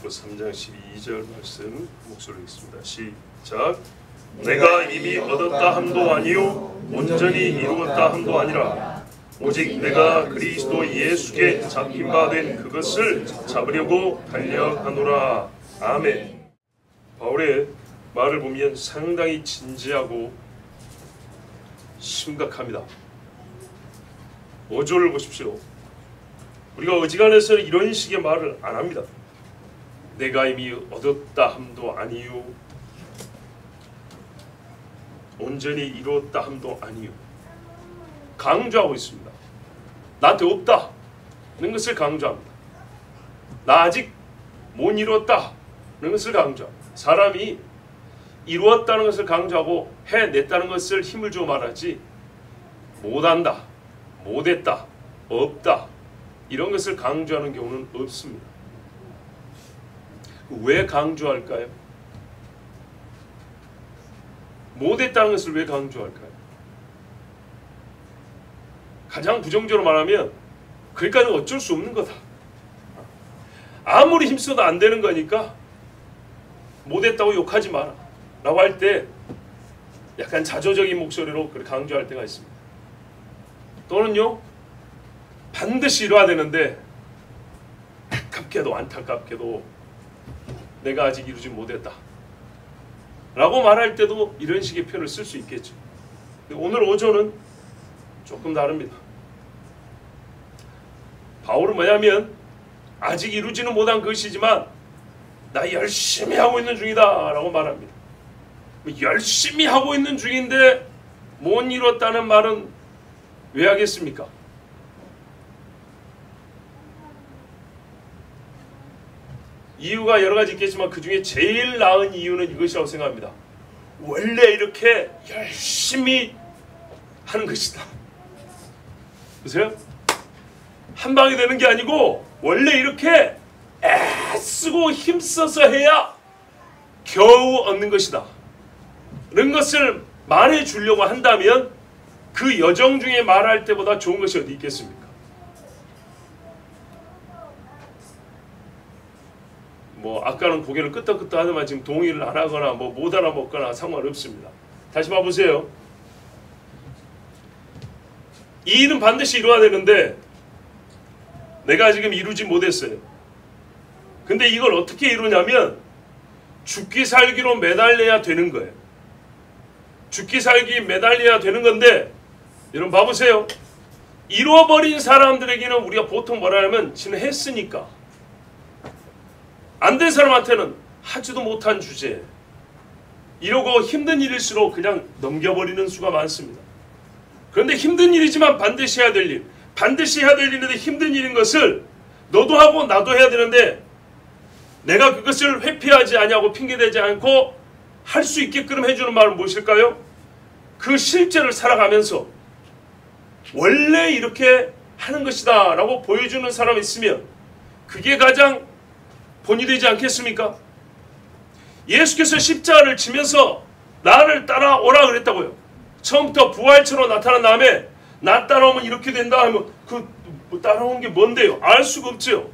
빌립보 3장 12절 말씀 목소리로 읽습니다. 시작. 내가 이미 얻었다 함도 아니요 온전히 이루었다 함도 아니라 오직 내가 그리스도 예수께 잡힌 바 된 그것을 잡으려고 달려가노라. 아멘. 바울의 말을 보면 상당히 진지하고 심각합니다. 5절을 보십시오. 우리가 어지간해서는 이런 식의 말을 안 합니다. 내가 이미 얻었다 함도 아니요 온전히 이루었다 함도 아니요. 강조하고 있습니다. 나한테 없다 는 것을 강조합니다. 나 아직 못 이루었다 는 것을 강조합니다. 사람이 이루었다는 것을 강조하고 해냈다는 것을 힘을 주어 말하지 못한다, 못했다, 없다 이런 것을 강조하는 경우는 없습니다. 왜 강조할까요? 못했다는 것을 왜 강조할까요? 가장 부정적으로 말하면 그러니까 어쩔 수 없는 거다. 아무리 힘써도 안 되는 거니까 못했다고 욕하지 마라 라고 할 때 약간 자조적인 목소리로 그렇게 강조할 때가 있습니다. 또는요, 반드시 이루어야 되는데 안타깝게도 내가 아직 이루지 못했다 라고 말할 때도 이런 식의 표현을 쓸 수 있겠죠. 오늘 5조는 조금 다릅니다. 바울은 뭐냐면 아직 이루지는 못한 것이지만 나 열심히 하고 있는 중이다 라고 말합니다. 열심히 하고 있는 중인데 못 이뤘다는 말은 왜 하겠습니까? 이유가 여러 가지 있겠지만 그 중에 제일 나은 이유는 이것이라고 생각합니다. 원래 이렇게 열심히 하는 것이다. 보세요. 한 방에 되는 게 아니고 원래 이렇게 애쓰고 힘써서 해야 겨우 얻는 것이다. 이런 것을 말해 주려고 한다면 그 여정 중에 말할 때보다 좋은 것이 어디 있겠습니까? 아까는 고개를 끄덕끄덕 하더만 지금 동의를 안 하거나 못 알아먹거나 상관없습니다. 다시 봐보세요. 이 일은 반드시 이루어야 되는데 내가 지금 이루지 못했어요. 근데 이걸 어떻게 이루냐면 죽기 살기로 매달려야 되는 거예요. 죽기 살기 매달려야 되는 건데 여러분 봐보세요. 이루어버린 사람들에게는 우리가 보통 뭐라 하면 지는 했으니까 안 된 사람한테는 하지도 못한 주제 이러고 힘든 일일수록 그냥 넘겨버리는 수가 많습니다. 그런데 힘든 일이지만 반드시 해야 될 일, 반드시 해야 될 일인데 힘든 일인 것을 너도 하고 나도 해야 되는데 내가 그것을 회피하지 아니하고 핑계대지 않고 할 수 있게끔 해주는 말은 무엇일까요? 그 실제를 살아가면서 원래 이렇게 하는 것이다 라고 보여주는 사람이 있으면 그게 가장 본이 되지 않겠습니까? 예수께서 십자가를 지면서 나를 따라오라 그랬다고요. 처음부터 부활처럼 나타난 다음에 나 따라오면 이렇게 된다 하면 따라오는 게 뭔데요? 알 수가 없죠.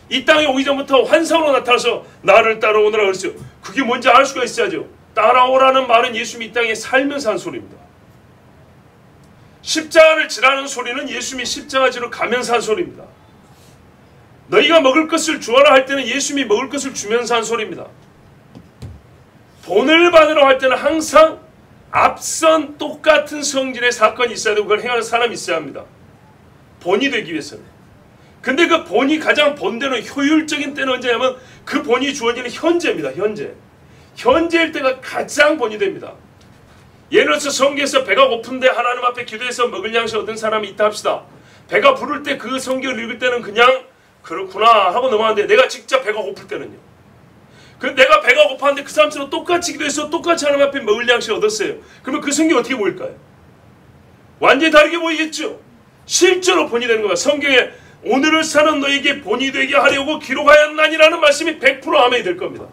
이 땅에 오기 전부터 환상으로 나타나서 나를 따라오느라 그랬어요. 그게 뭔지 알 수가 있어야죠. 따라오라는 말은 예수님이 이 땅에 살면서 한 소리입니다. 십자가를 지라는 소리는 예수님이 십자가 지러 가면서 한 소리입니다. 너희가 먹을 것을 주어라 할 때는 예수님이 먹을 것을 주면서 한 소리입니다. 본을 받으러 할 때는 항상 앞선 똑같은 성질의 사건이 있어야 되고 그걸 행하는 사람이 있어야 합니다. 본이 되기 위해서는. 근데 그 본이 가장 본되는 효율적인 때는 언제냐면 그 본이 주어지는 현재입니다. 현재일 때가 가장 본이 됩니다. 예를 들어서 성경에서 배가 고픈데 하나님 앞에 기도해서 먹을 양식 얻은 사람이 있다 합시다. 배가 부를 때 그 성경을 읽을 때는 그냥 그렇구나 하고 넘어가는데 내가 진짜 배가 고플 때는요. 내가 배가 고팠는데 그 사람처럼 똑같이 기도해서 똑같이 하나님 앞에 먹을 양식 얻었어요. 그러면 그 성경이 어떻게 보일까요? 완전히 다르게 보이겠죠. 실제로 본이 되는 거야. 성경에 오늘을 사는 너에게 본이 되게 하려고 기록하였나니라는 말씀이 100% 아멘이 될 겁니다.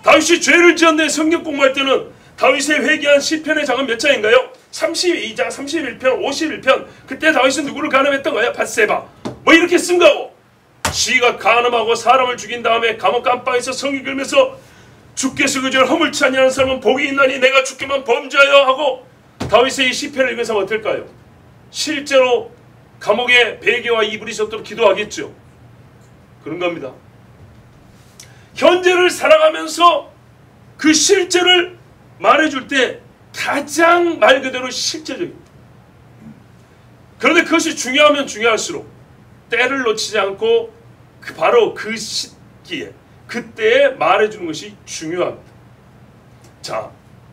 다윗이 죄를 지었는데 성경 공부할 때는 다윗의 회개한 시편의 장은 몇 장인가요? 32장, 31편, 51편. 그때 다윗은 누구를 간음했던 거야? 밧세바. 이렇게 쓴 거고 시가 간음하고 사람을 죽인 다음에 감옥 감방에서 성이 끌면서 주께서 그저 허물치 아니하는 사람은 복이 있나니 내가 주께만 범죄하여 하고 다윗의 이 시편을 읽은 사람은 어떨까요? 실제로 감옥에 베개와 이불이 젖도록 기도하겠죠. 그런 겁니다. 현재를 살아가면서 그 실제를 말해줄 때 가장 말 그대로 실제적입니다. 그런데 그것이 중요하면 중요할수록 때를 놓치지 않고 바로 그 시기에 그때에 말해주는 것이 중요합니다. 자,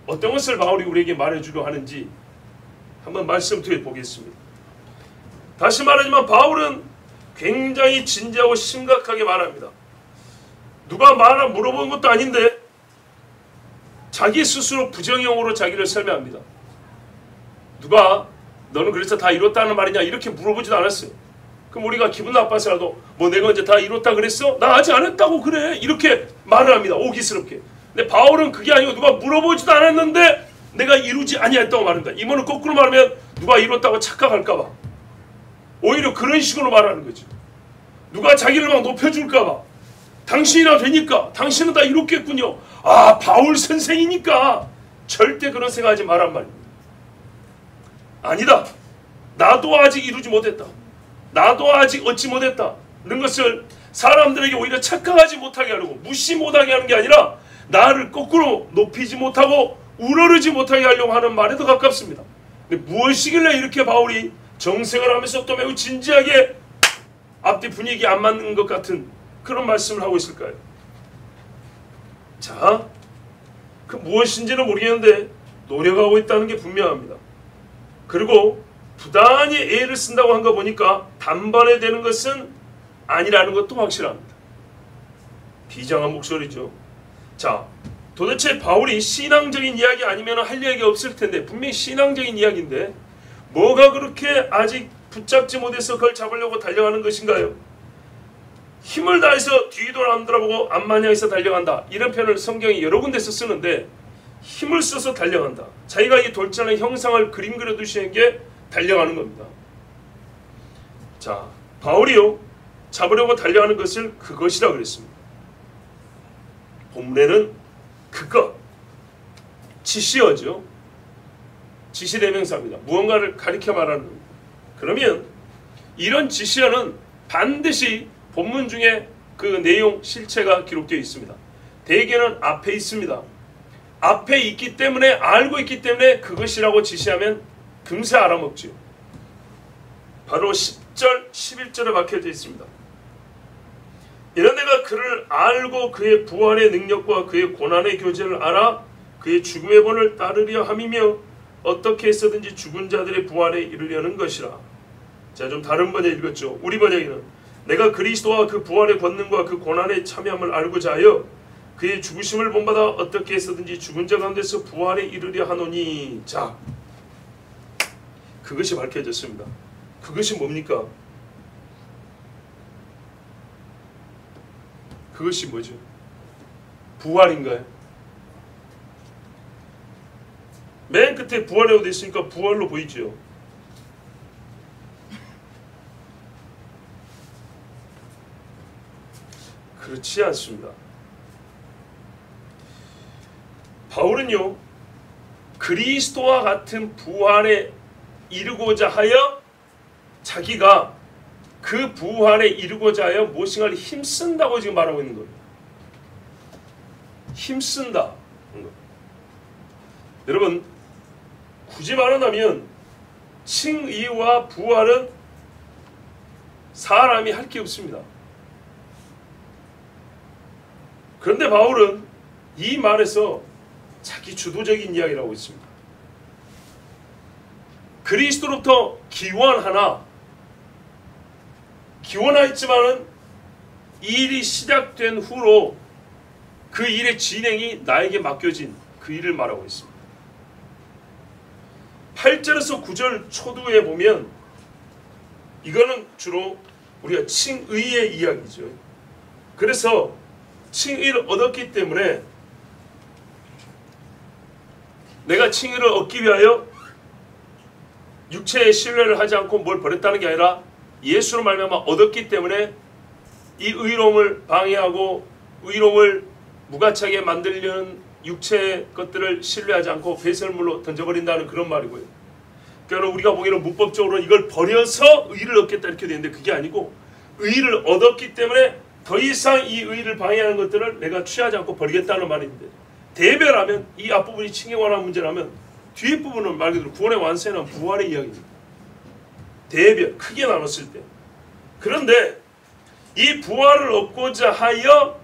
어떤 것을 바울이 우리에게 말해주려 하는지 한번 말씀드려 보겠습니다. 다시 말하지만 바울은 굉장히 진지하고 심각하게 말합니다. 누가 물어본 것도 아닌데 자기 스스로 부정형으로 자기를 설명합니다. 누가 너는 그래서 다 이뤘다는 말이냐 이렇게 물어보지도 않았어요. 그럼 우리가 기분 나빠서라도 뭐 내가 이제 다 이뤘다 그랬어? 나 아직 안 했다고 그래. 이렇게 말을 합니다. 오기스럽게. 근데 바울은 그게 아니고 누가 물어보지도 않았는데 내가 이루지 아니했다고 말한다. 이모는 거꾸로 말하면 누가 이뤘다고 착각할까 봐. 오히려 그런 식으로 말하는 거죠. 누가 자기를 막 높여줄까 봐. 당신이나 되니까 당신은 다 이뤘겠군요. 아, 바울 선생이니까. 절대 그런 생각하지 말란 말입니다. 아니다. 나도 아직 이루지 못했다. 나도 아직 얻지 못했다. 이런 것을 사람들에게 오히려 착각하지 못하게 하려고 무시 못하게 하는 게 아니라 나를 거꾸로 높이지 못하고 우러르지 못하게 하려고 하는 말에 더 가깝습니다. 근데 무엇이길래 이렇게 바울이 정색을 하면서 또 매우 진지하게 앞뒤 분위기 안 맞는 것 같은 그런 말씀을 하고 있을까요? 자, 그 무엇인지는 모르겠는데 노력하고 있다는 게 분명합니다. 그리고 부단히 애를 쓴다고 한 거 보니까 단번에 되는 것은 아니라는 것도 확실합니다. 비장한 목소리죠. 자, 도대체 바울이 신앙적인 이야기 아니면 할 얘기가 없을 텐데 분명히 신앙적인 이야기인데 뭐가 그렇게 아직 붙잡지 못해서 그걸 잡으려고 달려가는 것인가요? 힘을 다해서 뒤도 안 돌아보고 앞만 향해서 달려간다. 이런 표현을 성경이 여러 군데서 쓰는데 힘을 써서 달려간다. 자기가 이 돌진하는 형상을 그림 그려두시는 게 달려가는 겁니다. 자, 바울이요 잡으려고 달려가는 것을 그것이라 그랬습니다. 본문에는 그것, 지시어죠. 지시대명사입니다. 무언가를 가리켜 말하는 겁니다. 그러면 이런 지시어는 반드시 본문 중에 그 내용 실체가 기록되어 있습니다. 대개는 앞에 있습니다. 앞에 있기 때문에 알고 있기 때문에 그것이라고 지시하면 금세 알아먹죠. 바로 10절, 11절에 박혀져 있습니다. 이런 내가 그를 알고 그의 부활의 능력과 그의 고난의 교제를 알아 그의 죽음의 본을 따르려 함이며 어떻게 해서든지 죽은 자들의 부활에 이르려는 것이라. 자, 좀 다른 번역 읽었죠. 우리 번역에는 내가 그리스도와 그 부활의 권능과 그 고난의 참여함을 알고자 하여 그의 죽으심을 본받아 어떻게 해서든지 죽은 자 가운데서 부활에 이르려 하노니. 자, 그것이 밝혀졌습니다. 그것이 뭡니까? 그것이 뭐죠? 부활인가요? 맨 끝에 부활이라고 되어 있으니까 부활로 보이죠. 그렇지 않습니다. 바울은요 그리스도와 같은 부활에 이르고자 하여 자기가 그 부활에 이르고자 하여 무엇인가를 힘쓴다고 지금 말하고 있는 겁니다. 힘쓴다. 여러분 굳이 말하자면 칭의와 부활은 사람이 할 게 없습니다. 그런데 바울은 이 말에서 자기 주도적인 이야기를 하고 있습니다. 그리스도로부터 기원하였지만은 이 일이 시작된 후로 그 일의 진행이 나에게 맡겨진 그 일을 말하고 있습니다. 8절에서 9절 초두에 보면 이거는 주로 우리가 칭의의 이야기죠. 그래서 칭의를 얻었기 때문에 내가 칭의를 얻기 위하여 육체의 신뢰를 하지 않고 뭘 버렸다는 게 아니라 예수로 말미암아 얻었기 때문에 이 의로움을 방해하고 의로움을 무가치하게 만들려는 육체의 것들을 신뢰하지 않고 배설물로 던져버린다는 그런 말이고요. 그러니까 우리가 보기에는 문법적으로 이걸 버려서 의를 얻겠다 이렇게 되는데 그게 아니고 의를 얻었기 때문에 더 이상 이 의를 방해하는 것들을 내가 취하지 않고 버리겠다는 말인데, 대별하면 이 앞부분이 칭에 관한 문제라면 뒷부분은 말 그대로 구원의 완성이나 부활의 이야기입니다. 대별 크게 나눴을 때. 그런데 이 부활을 얻고자 하여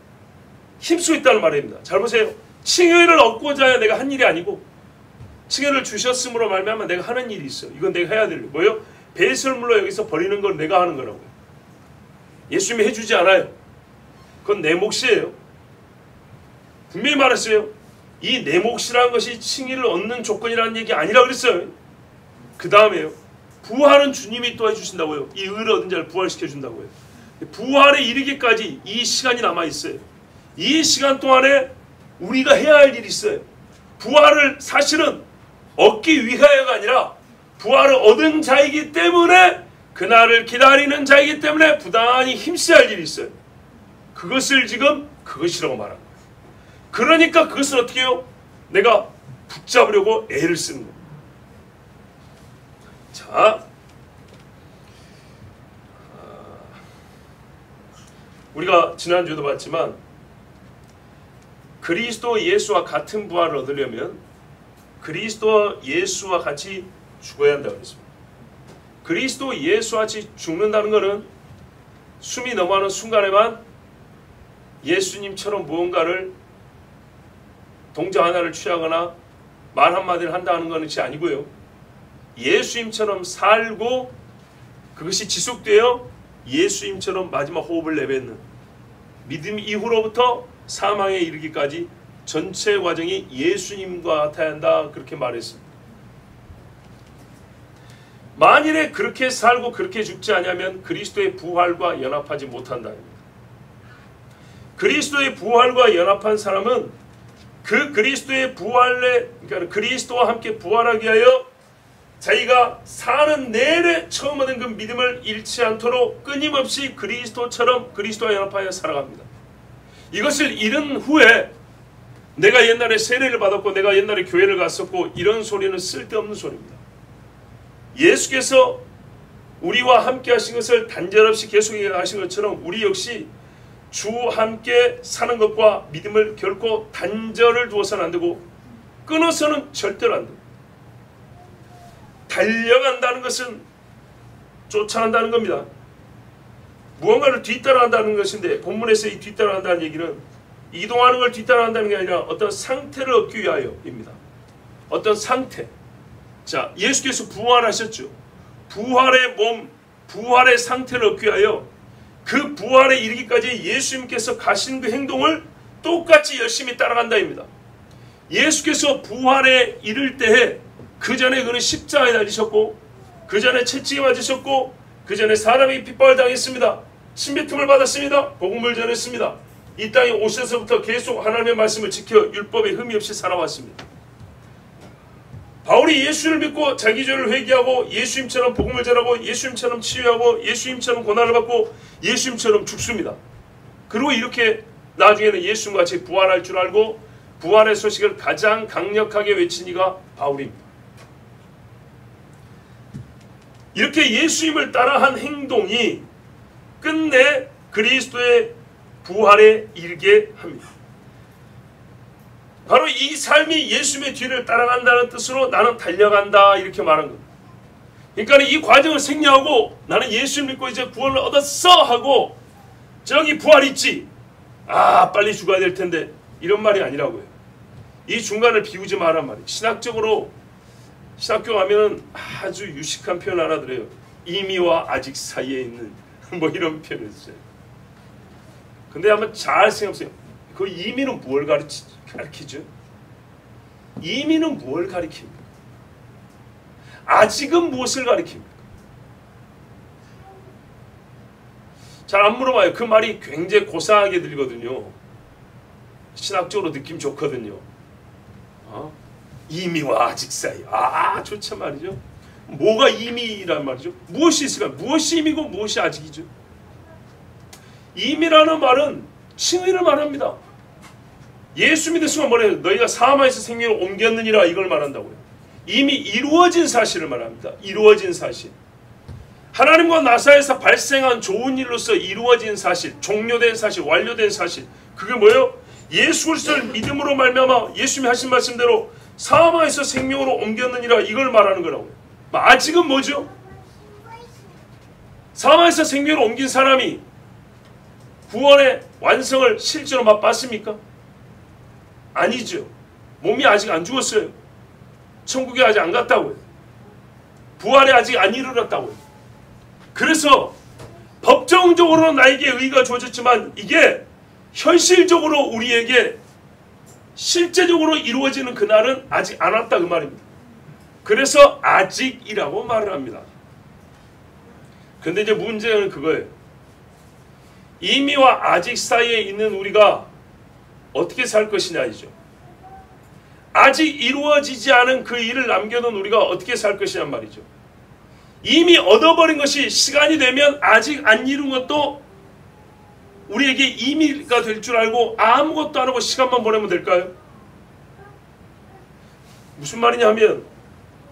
힘쓰고 있다는 말입니다. 잘 보세요. 칭의를 얻고자 하여 내가 한 일이 아니고 칭의를 주셨음으로 말미암아 내가 하는 일이 있어요. 이건 내가 해야 될 일. 뭐예요? 배설물로 여기서 버리는 건 내가 하는 거라고요. 예수님이 해주지 않아요. 그건 내 몫이에요. 분명히 말했어요. 이 내 몫이라는 것이 칭의를 얻는 조건이라는 얘기 아니라 그랬어요. 그 다음에요. 부활은 주님이 또 해주신다고요. 이 의를 얻은 자를 부활시켜준다고요. 부활에 이르기까지 이 시간이 남아있어요. 이 시간 동안에 우리가 해야 할 일이 있어요. 부활을 사실은 얻기 위하여가 아니라 부활을 얻은 자이기 때문에, 그날을 기다리는 자이기 때문에 부단히 힘써야 할 일이 있어요. 그것을 지금 그것이라고 말하는 거예요. 그러니까 그것을 어떻게 해요? 내가 붙잡으려고 애를 쓰는 거예요. 자, 우리가 지난주에도 봤지만 그리스도 예수와 같은 부활을 얻으려면 그리스도 예수와 같이 죽어야 한다고 했습니다. 그리스도 예수와 같이 죽는다는 것은 숨이 넘어가는 순간에만 예수님처럼 무언가를 동작 하나를 취하거나 말 한마디를 한다는 것이 아니고요. 예수님처럼 살고 그것이 지속되어 예수님처럼 마지막 호흡을 내뱉는 믿음 이후로부터 사망에 이르기까지 전체 과정이 예수님과 같아야 한다, 그렇게 말했습니다. 만일에 그렇게 살고 그렇게 죽지 않으면 그리스도의 부활과 연합하지 못한다. 그리스도의 부활과 연합한 사람은 그 그리스도의 부활에, 그러니까 그리스도와 함께 부활하기 위하여 자기가 사는 내내 처음 얻은 그 믿음을 잃지 않도록 끊임없이 그리스도처럼 그리스도와 연합하여 살아갑니다. 이것을 잃은 후에 내가 옛날에 세례를 받았고 내가 옛날에 교회를 갔었고 이런 소리는 쓸데없는 소리입니다. 예수께서 우리와 함께 하신 것을 단절없이 계속 하신 것처럼 우리 역시 주와 함께 사는 것과 믿음을 결코 단절을 두어서는 안 되고 끊어서는 절대로 안 됩니다. 달려간다는 것은 쫓아간다는 겁니다. 무언가를 뒤따라간다는 것인데, 본문에서 이 뒤따라간다는 얘기는 이동하는 걸 뒤따라간다는 게 아니라 어떤 상태를 얻기 위하여입니다. 어떤 상태. 자, 예수께서 부활하셨죠. 부활의 몸, 부활의 상태를 얻기 위하여 그 부활에 이르기까지 예수님께서 가신 그 행동을 똑같이 열심히 따라간다입니다. 예수께서 부활에 이를 때에 그 전에 그는 십자가에 달리셨고 그 전에 채찍에 맞으셨고 그 전에 사람이 핍박을 당했습니다. 침뱉음을 받았습니다. 복음을 전했습니다. 이 땅에 오셔서부터 계속 하나님의 말씀을 지켜 율법에 흠이 없이 살아왔습니다. 바울이 예수를 믿고 자기 죄를 회개하고 예수님처럼 복음을 전하고 예수님처럼 치유하고 예수님처럼 고난을 받고 예수님처럼 죽습니다. 그리고 이렇게 나중에는 예수님과 같이 부활할 줄 알고 부활의 소식을 가장 강력하게 외친 이가 바울입니다. 이렇게 예수님을 따라한 행동이 끝내 그리스도의 부활에 이르게 합니다. 바로 이 삶이 예수님의 뒤를 따라간다는 뜻으로 나는 달려간다, 이렇게 말한 겁니다. 그러니까 이 과정을 생략하고 나는 예수를 믿고 이제 구원을 얻었어 하고 저기 부활 있지, 아 빨리 죽어야 될 텐데, 이런 말이 아니라고요. 이 중간을 비우지 말란 말이에요. 신학적으로 신학교 가면은 아주 유식한 표현 알아들어요. 이미와 아직 사이에 있는 뭐 이런 표현을 써요. 근데 한번 잘 생각해보세요. 그 이미는 뭘 가르치죠? 이미는 뭘 가리킵니까? 아직은 무엇을 가리킵니까? 잘 안 물어봐요. 그 말이 굉장히 고상하게 들리거든요. 신학적으로 느낌 좋거든요. 이미와 아직 사이. 아, 좋죠 말이죠. 뭐가 이미란 말이죠? 무엇이 있을까? 무엇이 이미고 무엇이 아직이죠? 임이라는 말은 칭의를 말합니다. 예수 믿는 순간 뭐래요? 너희가 사마에서 생명을 옮겼느니라 이걸 말한다고요. 이미 이루어진 사실을 말합니다. 이루어진 사실. 하나님과 나 사이에서 발생한 좋은 일로서 이루어진 사실, 종료된 사실, 완료된 사실. 그게 뭐예요? 예수 그리스도를 믿음으로 말미암아 예수님이 하신 말씀대로 사마에서 생명으로 옮겼느니라 이걸 말하는 거라고요. 아직은 뭐죠? 사마에서 생명으로 옮긴 사람이 구원의 완성을 실제로 맛봤습니까? 아니죠. 몸이 아직 안 죽었어요. 천국에 아직 안 갔다고요. 부활에 아직 안 이르렀다고요. 그래서 법정적으로 나에게 의가 주어졌지만 이게 현실적으로 우리에게 실제적으로 이루어지는 그날은 아직 안 왔다 그 말입니다. 그래서 아직이라고 말을 합니다. 근데 이제 문제는 그거예요. 이미와 아직 사이에 있는 우리가 어떻게 살 것이냐이죠. 아직 이루어지지 않은 그 일을 남겨둔 우리가 어떻게 살 것이란 말이죠. 이미 얻어버린 것이 시간이 되면 아직 안 이룬 것도 우리에게 이미가 될 줄 알고 아무것도 안 하고 시간만 보내면 될까요? 무슨 말이냐 하면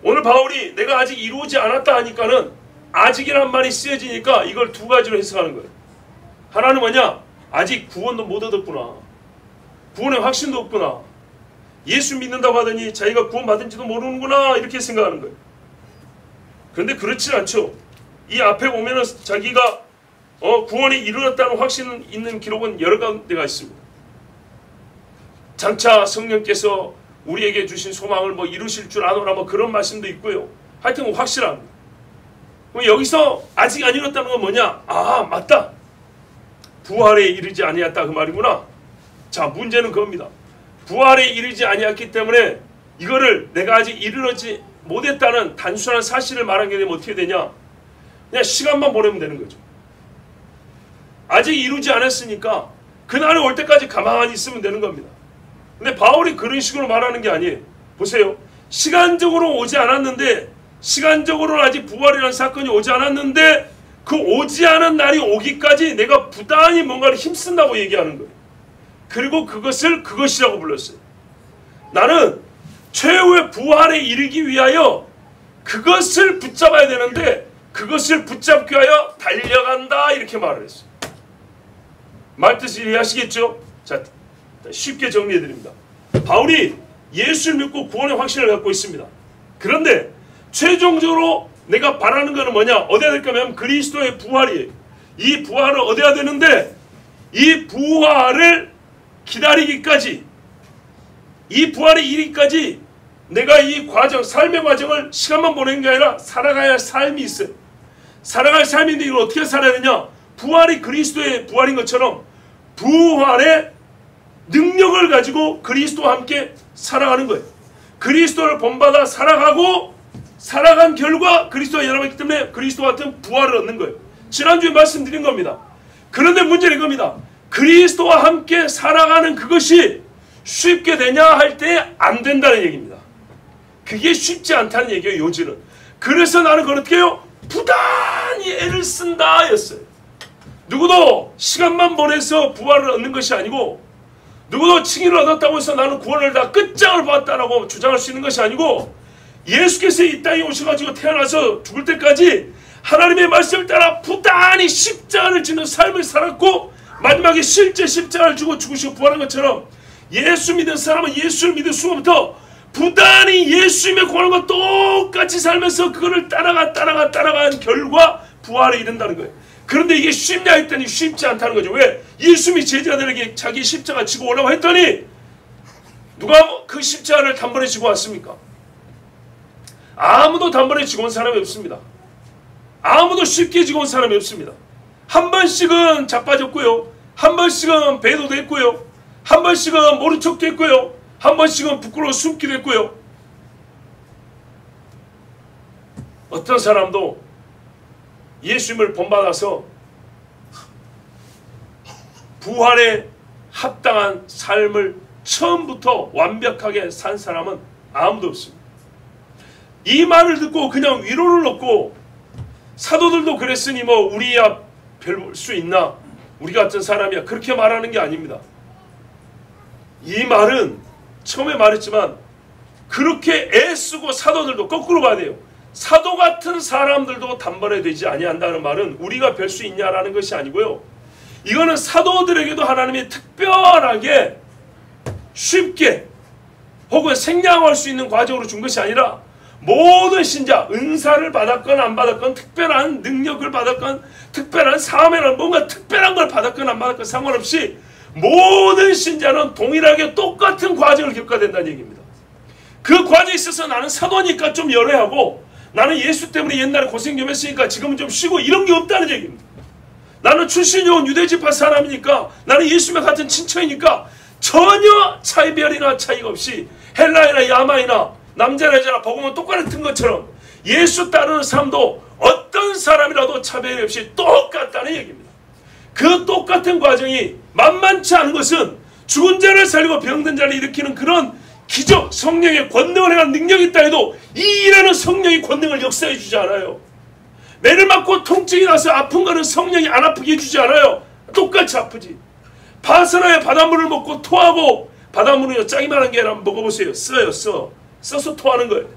오늘 바울이 내가 아직 이루어지지 않았다 하니까는 아직이란 말이 쓰여지니까 이걸 두 가지로 해석하는 거예요. 하나는 뭐냐? 아직 구원도 못 얻었구나. 구원의 확신도 없구나. 예수 믿는다고 하더니 자기가 구원받은지도 모르는구나 이렇게 생각하는 거예요. 그런데 그렇지 않죠. 이 앞에 보면은 자기가 구원이 이루어졌다는 확신 있는 기록은 여러 가지가 있습니다. 장차 성령께서 우리에게 주신 소망을 뭐 이루실 줄 아노라 뭐 그런 말씀도 있고요. 하여튼 확실합니다. 그럼 여기서 아직 안 이뤘다는 건 뭐냐? 아 맞다. 부활에 이르지 아니했다 그 말이구나. 자 문제는 그겁니다. 부활에 이르지 아니했기 때문에 이거를 내가 아직 이르지 못했다는 단순한 사실을 말하게 되면 어떻게 되냐? 그냥 시간만 보내면 되는 거죠. 아직 이루지 않았으니까 그날이 올 때까지 가만히 있으면 되는 겁니다. 근데 바울이 그런 식으로 말하는 게 아니에요. 보세요. 시간적으로 오지 않았는데 시간적으로는 아직 부활이라는 사건이 오지 않았는데 그 오지 않은 날이 오기까지 내가 부단히 뭔가를 힘쓴다고 얘기하는 거예요. 그리고 그것을 그것이라고 불렀어요. 나는 최후의 부활에 이르기 위하여 그것을 붙잡아야 되는데 그것을 붙잡기 위하여 달려간다 이렇게 말을 했어요. 말뜻을 이해하시겠죠? 자, 쉽게 정리해드립니다. 바울이 예수를 믿고 구원의 확신을 갖고 있습니다. 그런데 최종적으로 내가 바라는 것은 뭐냐? 얻어야 될 거면 그리스도의 부활이에요. 이 부활을 얻어야 되는데 이 부활을 기다리기까지 이 부활이 이르기까지 내가 이 과정, 삶의 과정을 시간만 보내는 게 아니라 살아가야 할 삶이 있어요. 살아갈 삶인데 이걸 어떻게 살아야 되냐? 부활이 그리스도의 부활인 것처럼 부활의 능력을 가지고 그리스도와 함께 살아가는 거예요. 그리스도를 본받아 살아가고 살아간 결과 그리스도와 연합했기 때문에 그리스도와 같은 부활을 얻는 거예요. 지난주에 말씀드린 겁니다. 그런데 문제는 이겁니다. 그리스도와 함께 살아가는 그것이 쉽게 되냐 할 때 안 된다는 얘기입니다. 그게 쉽지 않다는 얘기예요. 요지는. 그래서 나는 그걸 어떻게 해요? 부단히 애를 쓴다 였어요. 누구도 시간만 보내서 부활을 얻는 것이 아니고 누구도 칭의를 얻었다고 해서 나는 구원을 다 끝장을 봤다라고 주장할 수 있는 것이 아니고 예수께서 이 땅에 오셔가지고 태어나서 죽을 때까지 하나님의 말씀을 따라 부단히 십자가를 지는 삶을 살았고 마지막에 실제 십자가를 지고 죽으시고 부활한 것처럼 예수 믿은 사람은 예수를 믿은 순간부터 부단히 예수님의 구원과 똑같이 살면서 그거를 따라간 결과 부활에 이른다는 거예요. 그런데 이게 쉽냐 했더니 쉽지 않다는 거죠. 왜? 예수님이 제자들에게 자기 십자가 지고 오라고 했더니 누가 그 십자가를 단번에 지고 왔습니까? 아무도 단번에 지고 온 사람이 없습니다. 아무도 쉽게 지고 온 사람이 없습니다. 한 번씩은 자빠졌고요. 한 번씩은 배도도 했고요. 한 번씩은 모른 척도 했고요. 한 번씩은 부끄러워 숨기도 했고요. 어떤 사람도 예수님을 본받아서 부활에 합당한 삶을 처음부터 완벽하게 산 사람은 아무도 없습니다. 이 말을 듣고 그냥 위로를 얻고 사도들도 그랬으니 뭐 우리야 별 수 있나? 우리 같은 사람이야. 그렇게 말하는 게 아닙니다. 이 말은 처음에 말했지만 그렇게 애쓰고 사도들도 거꾸로 봐야 돼요. 사도 같은 사람들도 단번에 되지 아니한다는 말은 우리가 별 수 있냐라는 것이 아니고요. 이거는 사도들에게도 하나님이 특별하게 쉽게 혹은 생략할 수 있는 과정으로 준 것이 아니라 모든 신자, 은사를 받았건 안 받았건, 특별한 능력을 받았건, 특별한 사명을 뭔가 특별한 걸 받았건 안 받았건 상관없이 모든 신자는 동일하게 똑같은 과정을 겪어야 된다는 얘기입니다. 그 과정에 있어서 나는 사도니까 좀 열애하고, 나는 예수 때문에 옛날에 고생 좀 했으니까 지금은 좀 쉬고, 이런 게 없다는 얘기입니다. 나는 출신이 좋은 유대지파 사람이니까, 나는 예수님과 같은 친척이니까 전혀 차이별이나 차이가 없이 헬라이나 야마이나 남자나 여자나 복음은 똑같은 것처럼 예수 따르는 사람도 어떤 사람이라도 차별이 없이 똑같다는 얘기입니다. 그 똑같은 과정이 만만치 않은 것은 죽은 자를 살리고 병든 자를 일으키는 그런 기적, 성령의 권능을 행한 능력이 있다 해도 이 일하는 성령의 권능을 역사해 주지 않아요. 매를 맞고 통증이 나서 아픈 거는 성령이 안 아프게 해주지 않아요. 똑같이 아프지. 파스나에 바닷물을 먹고 토하고, 바닷물은요 짜기만한 게 아니라 먹어보세요. 써서 토하는 거예요.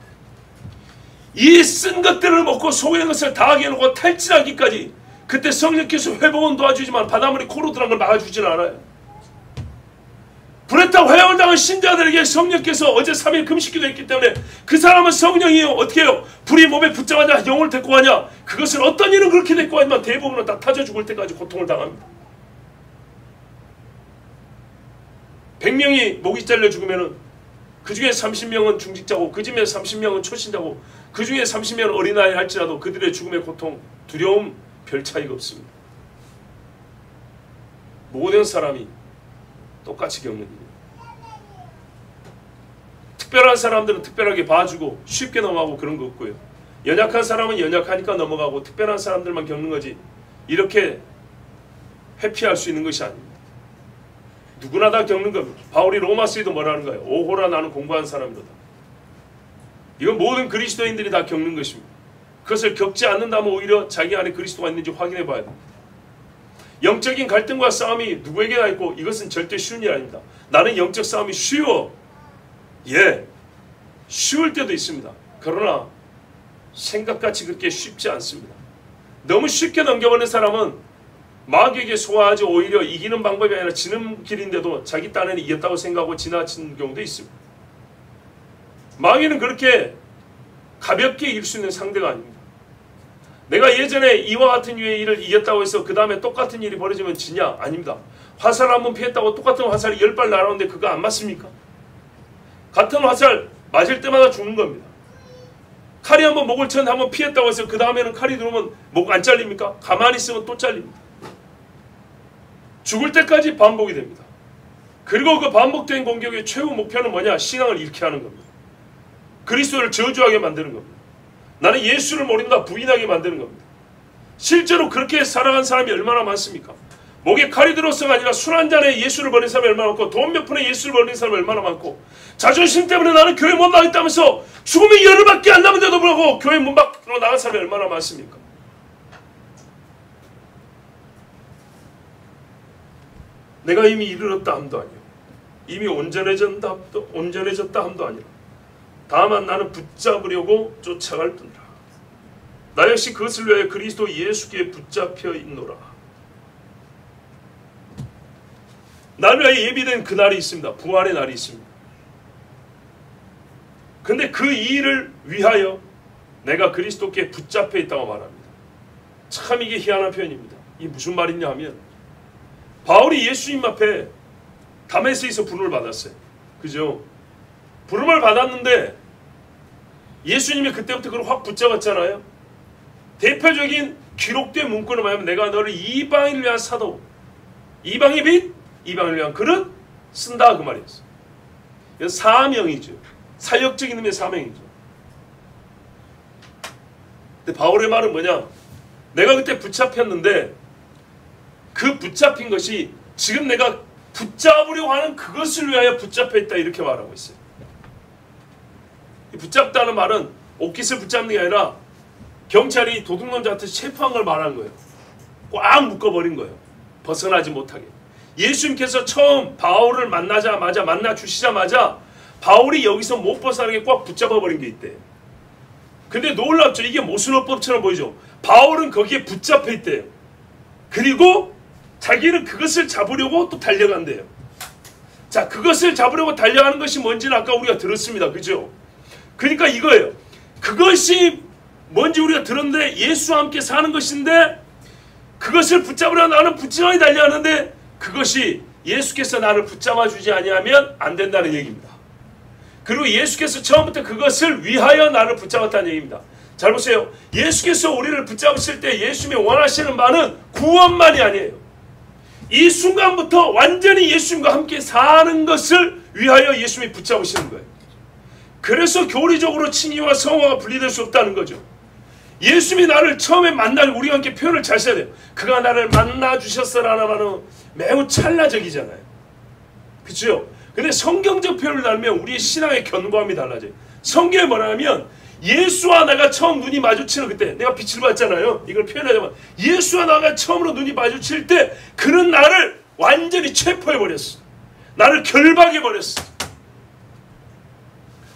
이 쓴 것들을 먹고 속에 있는 것을 다 하게 해놓고 탈진하기까지, 그때 성령께서 회복은 도와주지만 바닷물이 코로 들어간 걸 막아주진 않아요. 불에 타고 회복을 당한 신자들에게 성령께서 어제 3일 금식기도 했기 때문에 그 사람은 성령이에요. 어떻게 해요? 불이 몸에 붙자마자 영을 데리고 가냐? 그것을 어떤 일은 그렇게 데리고 가지만 대부분은 다 타져 죽을 때까지 고통을 당합니다. 100명이 목이 잘려 죽으면은 그 중에 30명은 중직자고, 그 중에 30명은 초신자고, 그 중에 30명은 어린아이 할지라도 그들의 죽음의 고통, 두려움 별 차이가 없습니다. 모든 사람이 똑같이 겪는 일이에요. 특별한 사람들은 특별하게 봐주고 쉽게 넘어가고 그런 거 없고요. 연약한 사람은 연약하니까 넘어가고 특별한 사람들만 겪는 거지, 이렇게 회피할 수 있는 것이 아닙니다. 누구나 다 겪는 겁니다. 바울이 로마서에도 뭐라는 거예요? 오호라 나는 공부한 사람이로다. 이건 모든 그리스도인들이 다 겪는 것입니다. 그것을 겪지 않는다면 오히려 자기 안에 그리스도가 있는지 확인해 봐야 됩니다. 영적인 갈등과 싸움이 누구에게나 있고 이것은 절대 쉬운 일 아닙니다. 나는 영적 싸움이 쉬워. 예, 쉬울 때도 있습니다. 그러나 생각같이 그렇게 쉽지 않습니다. 너무 쉽게 넘겨버리는 사람은 마귀에게 소화하지 오히려 이기는 방법이 아니라 지는 길인데도 자기 딴에는 이겼다고 생각하고 지나치는 경우도 있습니다. 마귀는 그렇게 가볍게 이길 수 있는 상대가 아닙니다. 내가 예전에 이와 같은 유의 일을 이겼다고 해서 그 다음에 똑같은 일이 벌어지면 지냐? 아닙니다. 화살 한번 피했다고 똑같은 화살이 10발 날아오는데 그거 안 맞습니까? 같은 화살 맞을 때마다 죽는 겁니다. 칼이 한번 목을 쳤는데 한번 피했다고 해서 그 다음에는 칼이 들어오면 목 안 잘립니까? 가만히 있으면 또 잘립니다. 죽을 때까지 반복이 됩니다. 그리고 그 반복된 공격의 최후 목표는 뭐냐? 신앙을 잃게 하는 겁니다. 그리스도를 저주하게 만드는 겁니다. 나는 예수를 모른다 부인하게 만드는 겁니다. 실제로 그렇게 살아간 사람이 얼마나 많습니까? 목에 칼이 들어서가 아니라 술 한 잔에 예수를 버린 사람이 얼마나 많고, 돈 몇 푼에 예수를 버린 사람이 얼마나 많고, 자존심 때문에 나는 교회 못 나가겠다면서 죽음이 열흘밖에 안 남은데도 불구하고 교회 문 밖으로 나간 사람이 얼마나 많습니까? 내가 이미 이르렀다 함도 아니요, 이미 온전해졌다 함도 아니라 다만 나는 붙잡으려고 쫓아갈 뿐이라. 나 역시 그것을 위하여 그리스도 예수께 붙잡혀 있노라. 나를 위하여 예비된 그 날이 있습니다. 부활의 날이 있습니다. 근데 그 일을 위하여 내가 그리스도께 붙잡혀 있다고 말합니다. 참 이게 희한한 표현입니다. 이게 무슨 말이냐 하면, 바울이 예수님 앞에 다메섹에서 부름을 받았어요. 그죠? 부름을 받았는데 예수님이 그때부터 그걸 확 붙잡았잖아요. 대표적인 기록된 문구를 말하면 내가 너를 이방인을 위한 사도, 이방의 빛, 이방을 위한 그릇 쓴다, 그 말이었어요. 이건 사명이죠. 사역적인 의미의 사명이죠. 근데 바울의 말은 뭐냐? 내가 그때 붙잡혔는데 그 붙잡힌 것이 지금 내가 붙잡으려고 하는 그것을 위하여 붙잡혀 있다, 이렇게 말하고 있어요. 이 붙잡다는 말은 옷깃을 붙잡는 게 아니라 경찰이 도둑놈자한테 체포한 걸 말하는 거예요. 꽉 묶어버린 거예요. 벗어나지 못하게. 예수님께서 처음 바울을 만나 주시자마자 바울이 여기서 못 벗어나게 꽉 붙잡아버린 게 있대요. 근데 놀랍죠. 이게 모순어법처럼 보이죠. 바울은 거기에 붙잡혀 있대요. 그리고 자기는 그것을 잡으려고 또 달려간대요. 자, 그것을 잡으려고 달려가는 것이 뭔지는 아까 우리가 들었습니다. 그죠? 그러니까 이거예요. 그것이 뭔지 우리가 들었는데 예수와 함께 사는 것인데 그것을 붙잡으려 나는 부지런히 달려가는데 그것이 예수께서 나를 붙잡아 주지 아니하면 안 된다는 얘기입니다. 그리고 예수께서 처음부터 그것을 위하여 나를 붙잡았다는 얘기입니다. 잘 보세요. 예수께서 우리를 붙잡으실 때 예수님이 원하시는 바는 구원만이 아니에요. 이 순간부터 완전히 예수님과 함께 사는 것을 위하여 예수님이 붙잡으시는 거예요. 그래서 교리적으로 칭의와 성화가 분리될 수 없다는 거죠. 예수님이 나를 처음에 만날 우리가 함께 표현을 잘 써야 돼요. 그가 나를 만나 주셨어라는 말은 매우 찰나적이잖아요. 그렇죠? 근데 성경적 표현을 달면 우리의 신앙의 견고함이 달라져요. 성경에 뭐냐면 예수와 내가 처음 눈이 마주치는 그때 내가 빛을 봤잖아요. 이걸 표현하자면 예수와 나가 처음으로 눈이 마주칠 때 그는 나를 완전히 체포해버렸어. 나를 결박해버렸어.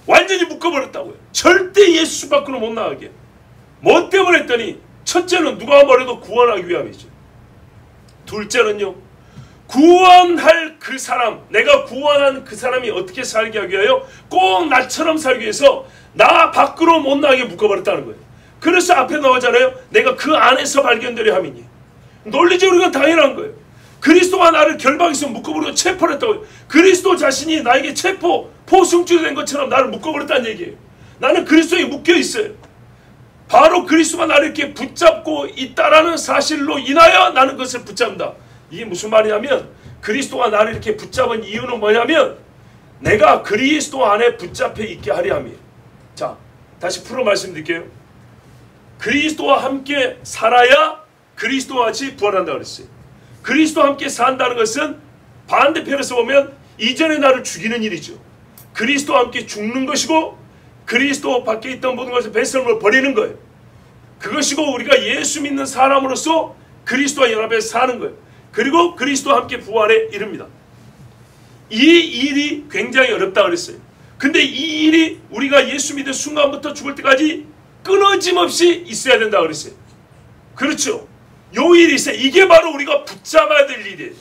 완전히 묶어버렸다고요. 절대 예수 밖으로 못 나가게. 뭐 때문에 했더니 첫째는 누가 뭐래도 구원하기 위함이죠. 둘째는요. 구원할 그 사람, 내가 구원한 그 사람이 어떻게 살게 하기 위하여 꼭 나처럼 살기 위해서 나 밖으로 못 나가게 묶어버렸다는 거예요. 그래서 앞에 나오잖아요. 내가 그 안에서 발견되려 함이니. 논리적으로 이건 당연한 거예요. 그리스도가 나를 결박해서 묶어버리고 체포를 했다고요. 그리스도 자신이 나에게 포승줄이 된 것처럼 나를 묶어버렸다는 얘기예요. 나는 그리스도에 묶여있어요. 바로 그리스도가 나를 이렇게 붙잡고 있다라는 사실로 인하여 나는 그것을 붙잡는다. 이게 무슨 말이냐면 그리스도가 나를 이렇게 붙잡은 이유는 뭐냐면 내가 그리스도 안에 붙잡혀 있게 하려 함이에요. 자, 다시 풀어 말씀드릴게요. 그리스도와 함께 살아야 그리스도와 같이 부활한다고 그랬어요. 그리스도와 함께 산다는 것은 반대편에서 보면 이전에 나를 죽이는 일이죠. 그리스도와 함께 죽는 것이고 그리스도 밖에 있던 모든 것을 배설물로 버리는 거예요. 그것이고 우리가 예수 믿는 사람으로서 그리스도와 연합해서 사는 거예요. 그리고 그리스도와 함께 부활에 이릅니다. 이 일이 굉장히 어렵다고 그랬어요. 근데 이 일이 우리가 예수 믿는 순간부터 죽을 때까지 끊어짐 없이 있어야 된다고 그랬어요. 그렇죠. 요 일이 있어요. 이게 바로 우리가 붙잡아야 될 일이에요.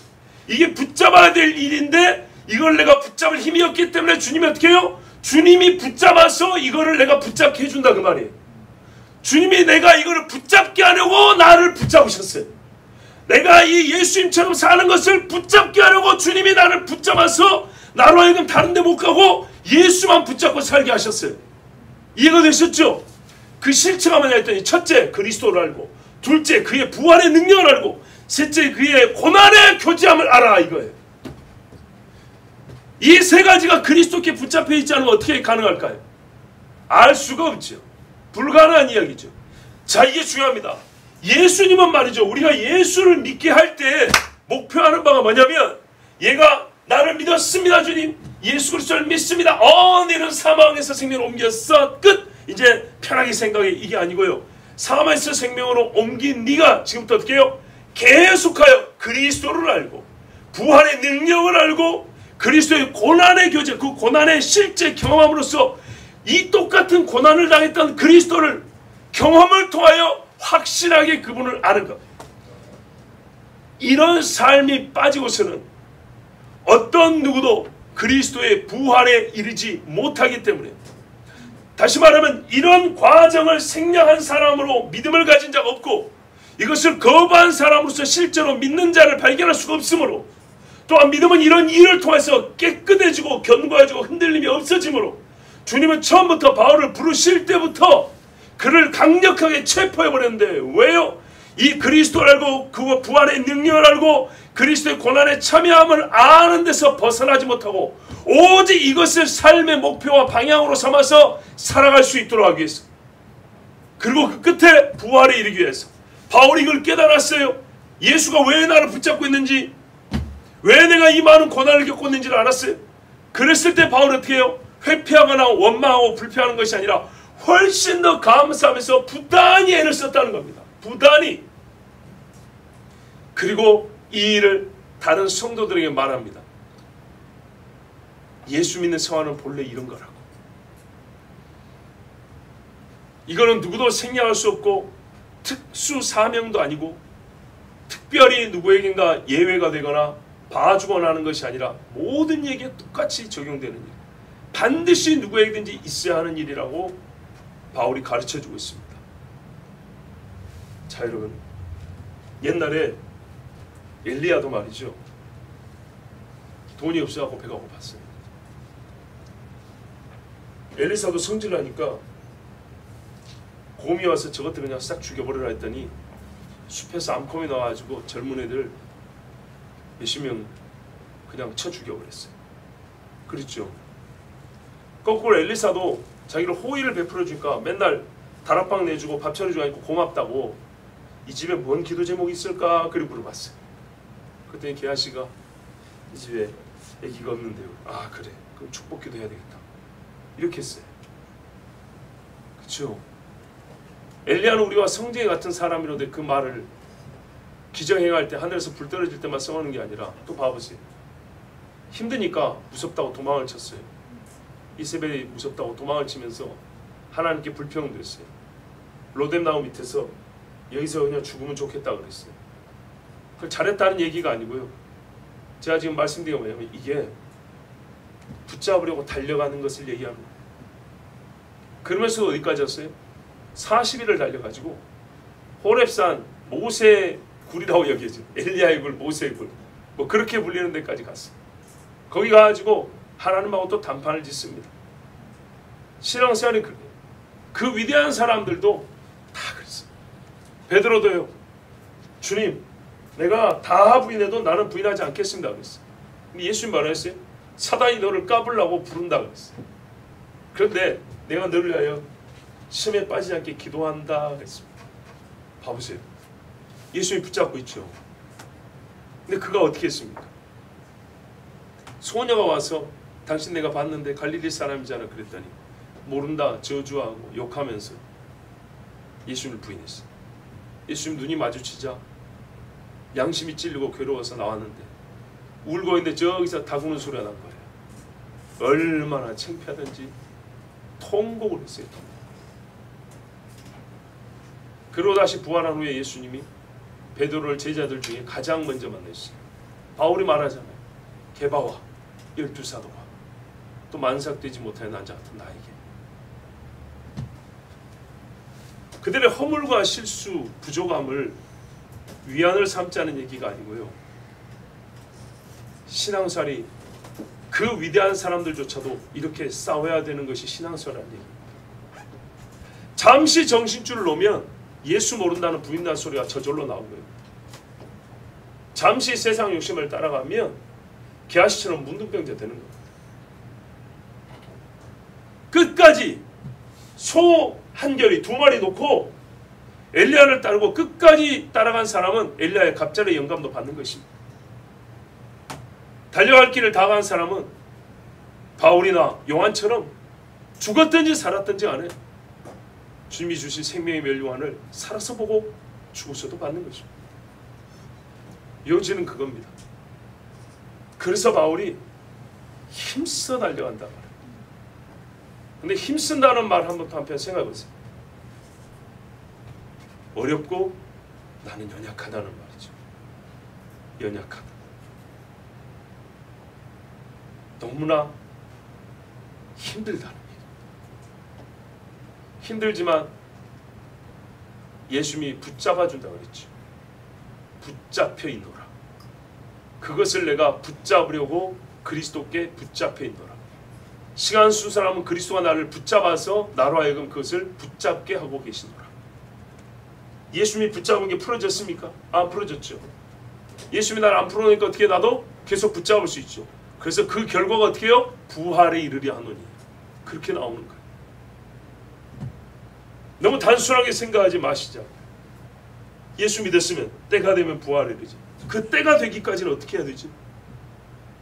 이게 붙잡아야 될 일인데 이걸 내가 붙잡을 힘이 없기 때문에 주님이 어떻게 해요? 주님이 붙잡아서 이거를 내가 붙잡게 해준다 그 말이에요. 주님이 내가 이거를 붙잡게 하려고 나를 붙잡으셨어요. 내가 이 예수님처럼 사는 것을 붙잡게 하려고 주님이 나를 붙잡아서 나로 하여금 다른 데 못 가고 예수만 붙잡고 살게 하셨어요. 이해가 되셨죠? 그 실체가 뭐냐 했더니 첫째 그리스도를 알고, 둘째 그의 부활의 능력을 알고, 셋째 그의 고난의 교제함을 알아 이거예요. 이 세 가지가 그리스도께 붙잡혀 있지 않으면 어떻게 가능할까요? 알 수가 없죠. 불가능한 이야기죠. 자, 이게 중요합니다. 예수님은 말이죠. 우리가 예수를 믿게 할 때 목표하는 바가 뭐냐면 얘가 나를 믿었습니다 주님. 예수 그리스도를 믿습니다. 너는 사망에서 생명으로 옮겼어. 끝. 이제 편하게 생각해. 이게 아니고요. 사망에서 생명으로 옮긴 네가 지금부터 어떻게 해요? 계속하여 그리스도를 알고 부활의 능력을 알고 그리스도의 고난의 교제, 그 고난의 실제 경험함으로써 이 똑같은 고난을 당했던 그리스도를 경험을 통하여 확실하게 그분을 아는 것. 이런 삶이 빠지고서는 어떤 누구도 그리스도의 부활에 이르지 못하기 때문에, 다시 말하면 이런 과정을 생략한 사람으로 믿음을 가진 자가 없고 이것을 거부한 사람으로서 실제로 믿는 자를 발견할 수가 없으므로, 또한 믿음은 이런 일을 통해서 깨끗해지고 견고해지고 흔들림이 없어지므로 주님은 처음부터 바울을 부르실 때부터 그를 강력하게 체포해버렸는데, 왜요? 이 그리스도를 알고 그 부활의 능력을 알고 그리스도의 고난에 참여함을 아는 데서 벗어나지 못하고 오직 이것을 삶의 목표와 방향으로 삼아서 살아갈 수 있도록 하기 위해서, 그리고 그 끝에 부활에 이르기 위해서 바울이 이걸 깨달았어요. 예수가 왜 나를 붙잡고 있는지, 왜 내가 이 많은 고난을 겪고 있는지를 알았어요. 그랬을 때 바울은 어떻게 해요? 회피하거나 원망하고 불평하는 것이 아니라 훨씬 더 감사하면서 부단히 애를 썼다는 겁니다. 부단히. 그리고 이 일을 다른 성도들에게 말합니다. 예수 믿는 생활은 본래 이런 거라고. 이거는 누구도 생략할 수 없고 특수 사명도 아니고 특별히 누구에겐가 예외가 되거나 봐주거나 하는 것이 아니라 모든 얘기에 똑같이 적용되는 일. 반드시 누구에게든지 있어야 하는 일이라고 바울이 가르쳐주고 있습니다. 자, 여러분, 옛날에 엘리야도 말이죠, 돈이 없어갖고 배가 고팠어요. 엘리사도 성질나니까 곰이 와서 저것들 그냥 싹 죽여버리라 했더니 숲에서 암컷이 나와가지고 젊은 애들 몇십 명 그냥 쳐 죽여버렸어요. 그렇죠. 거꾸로 엘리사도 자기를 호의를 베풀어 주니까 맨날 다락방 내주고 밥 차려주고 하니까 고맙다고 이 집에 뭔 기도 제목이 있을까 그리 물어봤어요. 그랬더니 게하시가 이 집에 애기가 없는데요. 아, 그래, 그럼 축복기도 해야 되겠다, 이렇게 했어요. 그렇죠. 엘리야는 우리와 성쟁이 같은 사람이로되 그 말을 기정행할 때 하늘에서 불 떨어질 때만 써오는 게 아니라, 또 봐보세요. 힘드니까 무섭다고 도망을 쳤어요. 이세벨이 무섭다고 도망을 치면서 하나님께 불평됐어요. 로뎀나무 밑에서 여기서 그냥 죽으면 좋겠다 그랬어요. 그걸 잘했다는 얘기가 아니고요. 제가 지금 말씀드린 게 뭐냐면 이게 붙잡으려고 달려가는 것을 얘기하는 거예요. 그러면서 어디까지 왔어요? 40일을 달려가지고 호렙산 모세의 굴이라고 여겨져, 엘리야의 굴, 모세의 굴, 뭐 그렇게 불리는 데까지 갔어요. 거기 가가지고 하나님하고 또 단판을 짓습니다. 신앙생활이 그래요. 그 위대한 사람들도 다 그랬어요. 베드로도요. 주님, 내가 다 부인해도 나는 부인하지 않겠습니다 그랬어요. 근데 예수님 말했어요. 사단이 너를 까불라고 부른다 그랬어요. 그런데 내가 너를 위하여 시험에 빠지지 않게 기도한다 그랬습니다. 봐보세요. 예수님이 붙잡고 있죠. 근데 그가 어떻게 했습니까? 소녀가 와서 당신 내가 봤는데 갈릴리 사람이잖아 그랬더니 모른다 저주하고 욕하면서 예수님을 부인했어요. 예수님 눈이 마주치자 양심이 찔리고 괴로워서 나왔는데 울고 있는데 저기서 다구는 소리가 난 거예요. 얼마나 창피하든지 통곡을 했어요. 통곡. 그러고 다시 부활한 후에 예수님이 베드로를 제자들 중에 가장 먼저 만났어요. 바울이 말하잖아요. 게바와 12사도와 또 만삭되지 못하는 난자 같은 나에게. 그들의 허물과 실수, 부족함을 위안을 삼자는 얘기가 아니고요. 신앙생활이 그 위대한 사람들조차도 이렇게 싸워야 되는 것이 신앙생활이라는 얘기입니다. 잠시 정신줄을 놓으면 예수 모른다는 부인난 소리가 저절로 나오고요. 잠시 세상 욕심을 따라가면 게하시처럼 문둥병자 되는 겁니다. 끝까지 소 한 결이 2마리 놓고 엘리야를 따르고 끝까지 따라간 사람은 엘리야의 갑절의 영감도 받는 것입니다. 달려갈 길을 다 간 사람은 바울이나 요한처럼 죽었든지 살았든지 간에 주님이 주신 생명의 멸류관을 살아서 보고 죽어서도 받는 것입니다. 요지는 그겁니다. 그래서 바울이 힘써 달려간다 말이에요. 근데 힘쓴다는 말 한편 생각해 보세요. 어렵고 나는 연약하다는 말이죠. 연약하다. 너무나 힘들다는 얘기입니다. 힘들지만 예수님이 붙잡아준다고 그랬죠. 붙잡혀 있노라. 그것을 내가 붙잡으려고 그리스도께 붙잡혀 있노라. 시간 순 사람은 그리스도가 나를 붙잡아서 나로 하여금 그것을 붙잡게 하고 계시노라. 예수님이 붙잡은 게 풀어졌습니까? 안 풀어졌죠. 예수님이 나를 안 풀어놓으니까 어떻게 나도 계속 붙잡을 수 있죠. 그래서 그 결과가 어떻게 해요? 부활에 이르려 하노니. 그렇게 나오는 거예요. 너무 단순하게 생각하지 마시자. 예수 믿었으면 때가 되면 부활에 이르지. 그 때가 되기까지는 어떻게 해야 되지?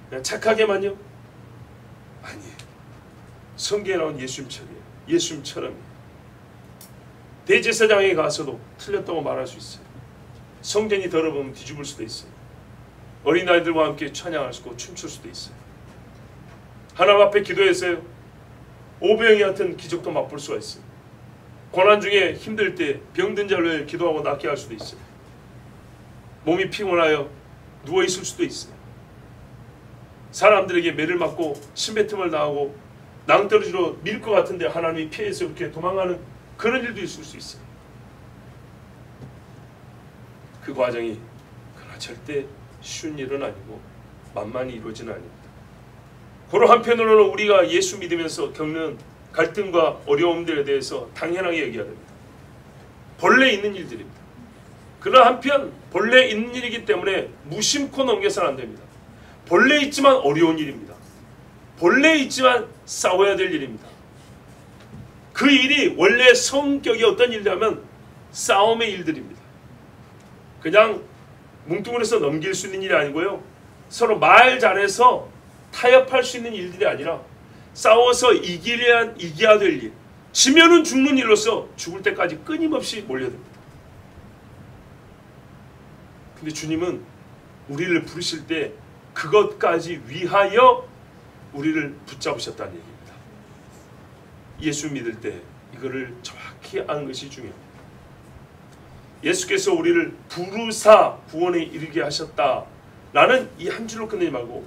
그냥 착하게만요? 아니에요. 성경에 나온 예수님처럼이에요. 예수님처럼이에요. 대제사장에 가서도 틀렸다고 말할 수 있어요. 성전이 더러우면 뒤집을 수도 있어요. 어린아이들과 함께 찬양할 수 있고 춤출 수도 있어요. 하나님 앞에 기도했어요. 오병이 같은 기적도 맛볼 수가 있어요. 고난 중에 힘들 때 병든 자를 기도하고 낫게 할 수도 있어요. 몸이 피곤하여 누워있을 수도 있어요. 사람들에게 매를 맞고 침뱉음을 당하고 낭떠러지로 밀 것 같은데 하나님이 피해서 이렇게 도망가는 그런 일도 있을 수 있어요. 그 과정이 그러나 절대 쉬운 일은 아니고 만만히 이루어지는 아닙니다. 그런 한편으로는 우리가 예수 믿으면서 겪는 갈등과 어려움들에 대해서 당연하게 여겨야 됩니다. 본래 있는 일들입니다. 그러나 한편 본래 있는 일이기 때문에 무심코 넘겨서는 안 됩니다. 본래 있지만 어려운 일입니다. 본래 있지만 싸워야 될 일입니다. 그 일이 원래 성격이 어떤 일이냐면 싸움의 일들입니다. 그냥 뭉뚱그려서 넘길 수 있는 일이 아니고요. 서로 말 잘해서 타협할 수 있는 일들이 아니라 싸워서 이겨야 될 일, 지면은 죽는 일로서 죽을 때까지 끊임없이 몰려듭니다. 근데 주님은 우리를 부르실 때 그것까지 위하여 우리를 붙잡으셨다는 얘기입니다. 예수 믿을 때 이거를 정확히 아는 것이 중요합니다. 예수께서 우리를 부르사 구원에 이르게 하셨다라는 이 한 줄로 끝내지 말고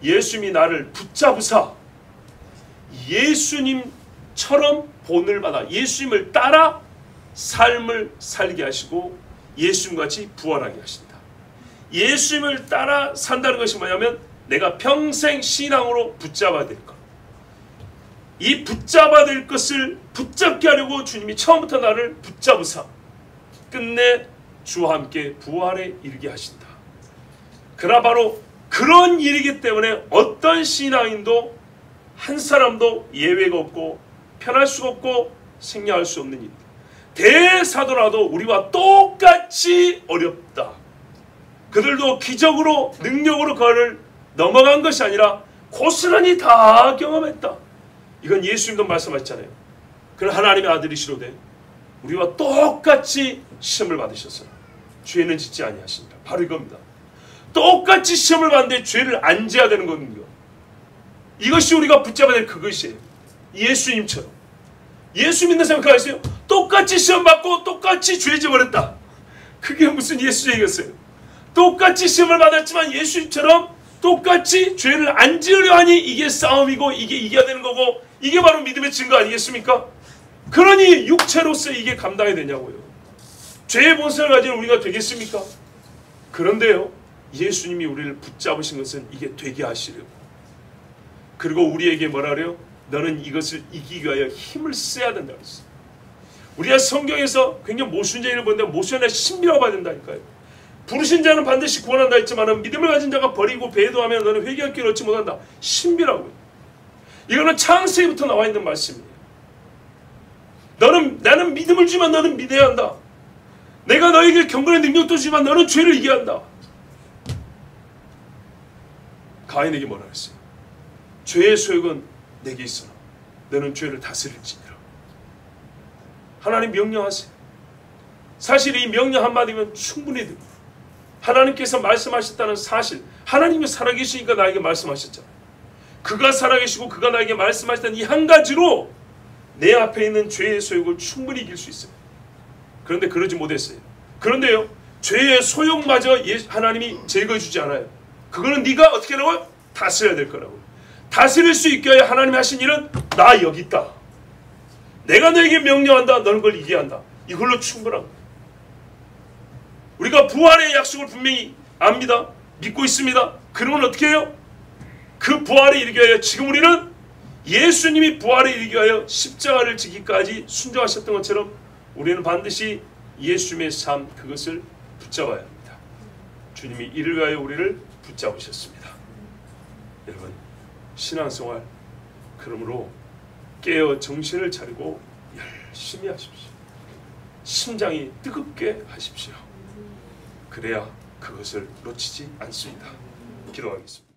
예수님이 나를 붙잡으사 예수님처럼 본을 받아 예수님을 따라 삶을 살게 하시고 예수님같이 부활하게 하신다. 예수님을 따라 산다는 것이 뭐냐면 내가 평생 신앙으로 붙잡아야 될 것. 이 붙잡아야 될 것을 붙잡게 하려고 주님이 처음부터 나를 붙잡으사 끝내 주와 함께 부활에 이르게 하신다. 그러나 바로 그런 일이기 때문에 어떤 신앙인도 한 사람도 예외가 없고 편할 수가 없고 생략할 수 없는 일입니다. 대사도라도 우리와 똑같이 어렵다. 그들도 기적으로 능력으로 그를 넘어간 것이 아니라 고스란히 다 경험했다. 이건 예수님도 말씀하셨잖아요. 그런 하나님의 아들이시로되 우리와 똑같이 시험을 받으셨으나 죄는 짓지 아니하신다. 바로 이겁니다. 똑같이 시험을 받는데 죄를 안 지어야 되는 거거든요. 이것이 우리가 붙잡아야 될 그것이에요. 예수님처럼. 예수 믿는 생각하세요. 똑같이 시험 받고 똑같이 죄 지어버렸다. 그게 무슨 예수님이겠어요. 똑같이 시험을 받았지만 예수님처럼 똑같이 죄를 안 지으려 하니 이게 싸움이고 이게 이겨야 되는 거고 이게 바로 믿음의 증거 아니겠습니까? 그러니 육체로서 이게 감당이 되냐고요. 죄의 본성을 가진 우리가 되겠습니까? 그런데요. 예수님이 우리를 붙잡으신 것은 이게 되게 하시려고. 그리고 우리에게 뭐라 그래요? 너는 이것을 이기기 위하여 힘을 써야 된다 그랬어요. 우리가 성경에서 굉장히 모순자를 보는데 모순의 신비라고 봐야 된다니까요. 부르신 자는 반드시 구원한다 했지만 믿음을 가진 자가 버리고 배도하면 너는 회개할 길을 얻지 못한다. 신비라고요. 이거는 창세기부터 나와 있는 말씀이에요. 나는 믿음을 주지만 너는 믿어야 한다. 내가 너에게 경건의 능력도 주지만 너는 죄를 이겨야 한다. 가인에게 뭐라 했어요? 죄의 소욕은 내게 있으나 너는 죄를 다스릴지니라. 하나님 명령하세요. 사실 이 명령 한마디면 충분히 됩니다. 하나님께서 말씀하셨다는 사실, 하나님이 살아계시니까 나에게 말씀하셨잖아요. 그가 살아계시고 그가 나에게 말씀하셨다는 이 한 가지로 내 앞에 있는 죄의 소욕을 충분히 이길 수 있어요. 그런데 그러지 못했어요. 그런데요, 죄의 소욕마저 하나님이 제거해 주지 않아요. 그거는 네가 어떻게 하라고요? 다스려야 될 거라고요. 다스릴 수 있게 하여 하나님이 하신 일은 나 여기 있다. 내가 너에게 명령한다. 너는 그걸 이겨야 한다. 이걸로 충분한 거예요. 우리가 부활의 약속을 분명히 압니다. 믿고 있습니다. 그러면 어떻게 해요? 그 부활에 이르게 하여 지금 우리는 예수님이 부활에 이르게 하여 십자가를 지기까지 순종하셨던 것처럼 우리는 반드시 예수님의 삶 그것을 붙잡아야 합니다. 주님이 이를 위하여 우리를 붙잡으셨습니다. 여러분 신앙생활 그러므로 깨어 정신을 차리고 열심히 하십시오. 심장이 뜨겁게 하십시오. 그래야 그것을 놓치지 않습니다. 기도하겠습니다.